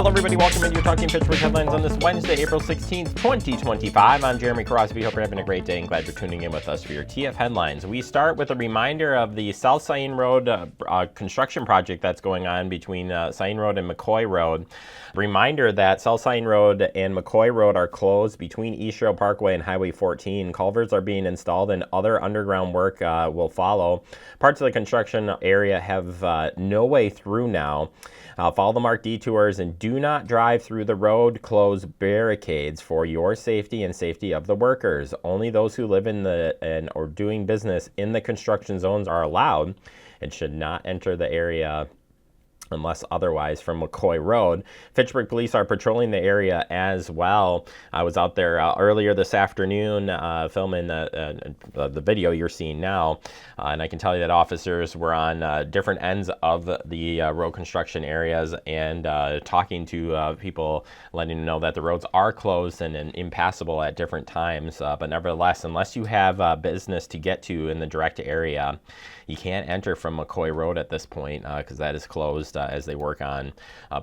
Hello, everybody. Welcome into your Talking Fitchburg headlines on this Wednesday, April 16th, 2025. I'm Jeremy Crosby. Hope you're having a great day and glad you're tuning in with us for your TF headlines. We start with a reminder of the South Saline Road construction project that's going on between Saline Road and McCoy Road. Reminder that South Saline Road and McCoy Road are closed between East Trail Parkway and Highway 14. Culverts are being installed and other underground work will follow. Parts of the construction area have no way through now. Follow the marked detours and do not drive through the road closed barricades for your safety and safety of the workers. Only those who live in or doing business in the construction zones are allowed and should not enter the area unless otherwise from McCoy Road. Fitchburg police are patrolling the area as well. I was out there earlier this afternoon filming the video you're seeing now, and I can tell you that officers were on different ends of the road construction areas and talking to people, letting them know that the roads are closed and impassable at different times, but nevertheless, unless you have business to get to in the direct area, you can't enter from McCoy Road at this point because that is closed as they work on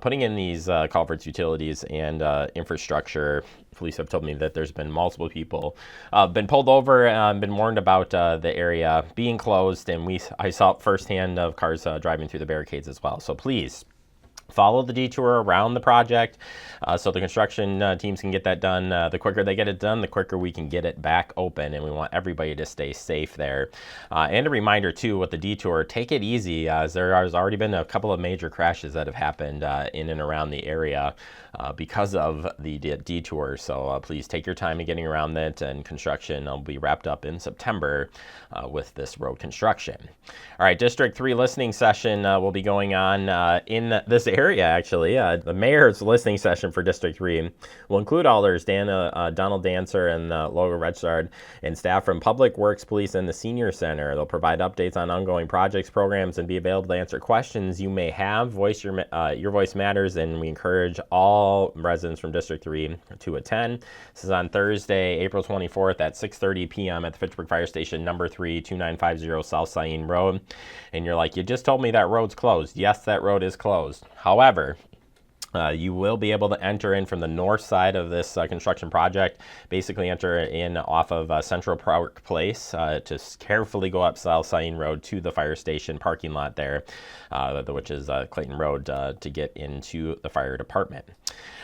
putting in these culverts, utilities, and infrastructure. Police have told me that there's been multiple people been pulled over and been warned about the area being closed, and I saw firsthand of cars driving through the barricades as well. So please follow the detour around the project so the construction teams can get that done. The quicker they get it done, the quicker we can get it back open, and we want everybody to stay safe there. And a reminder, too, with the detour, take it easy, as there has already been a couple of major crashes that have happened in and around the area because of the detour. So please take your time in getting around it, and construction will be wrapped up in September with this road construction. All right, District 3 listening session will be going on in this area, actually. The mayor's listening session for District 3 will include alders Donald Dancer and Logan Redstard and staff from Public Works, Police, and the Senior Center. They'll provide updates on ongoing projects, programs, and be available to answer questions you may have. Your voice matters, and we encourage all residents from District 3 to attend. This is on Thursday, April 24th at 6:30 p.m. at the Fitchburg Fire Station, number 3, 2950 South Saline Road. And you're like, you just told me that road's closed. Yes, that road is closed. However, you will be able to enter in from the north side of this construction project, basically enter in off of Central Park Place to carefully go up South Saline Road to the fire station parking lot there, which is Clayton Road, to get into the fire department.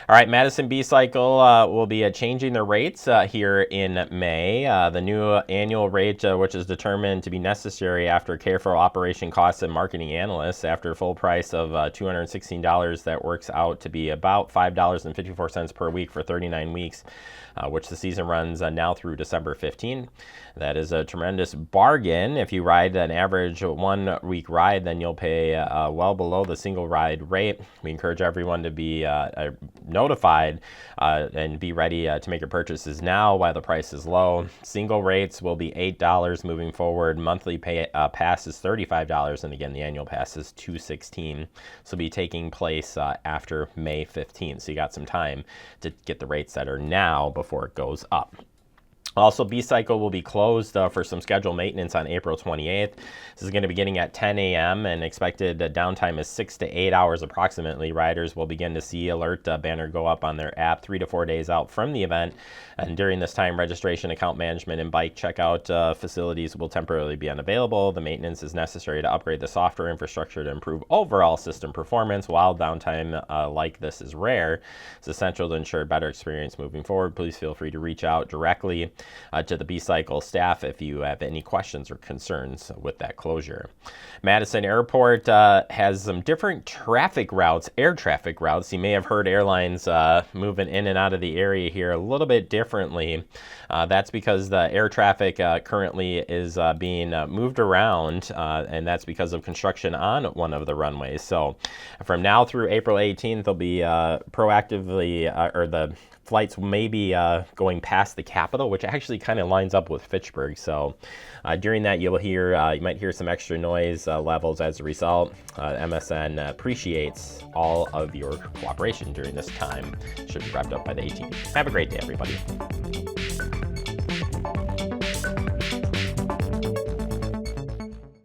All right, Madison BCycle will be changing their rates here in May. The new annual rate, which is determined to be necessary after careful operation costs and marketing analysts, after a full price of $216, that works out to be about $5.54 per week for 39 weeks, which the season runs now through December 15. That is a tremendous bargain. If you ride an average 1 week ride, then you'll pay well below the single ride rate. We encourage everyone to be notified and be ready to make your purchases now while the price is low. Single rates will be $8 moving forward. Monthly pass is $35, and again, the annual pass is $216. This will be taking place after May 15th, so you got some time to get the rates that are now before it goes up. Also, BCycle will be closed for some scheduled maintenance on April 28th. This is going to be beginning at 10 a.m. and expected downtime is 6 to 8 hours approximately. Riders will begin to see alert banner go up on their app 3 to 4 days out from the event. And during this time, registration, account management, and bike checkout facilities will temporarily be unavailable. The maintenance is necessary to upgrade the software infrastructure to improve overall system performance. While downtime like this is rare, it's essential to ensure a better experience moving forward. Please feel free to reach out directly to the BCycle staff if you have any questions or concerns with that closure. Madison Airport has some different traffic routes, air traffic routes. You may have heard airlines moving in and out of the area here a little bit differently. That's because the air traffic currently is being moved around, and that's because of construction on one of the runways. So from now through April 18th, they'll be proactively, or the flights may be going past the Capitol, which actually kind of lines up with Fitchburg. So during that, you might hear some extra noise levels as a result. MSN appreciates all of your cooperation during this time. Should be wrapped up by the 18th. Have a great day, everybody.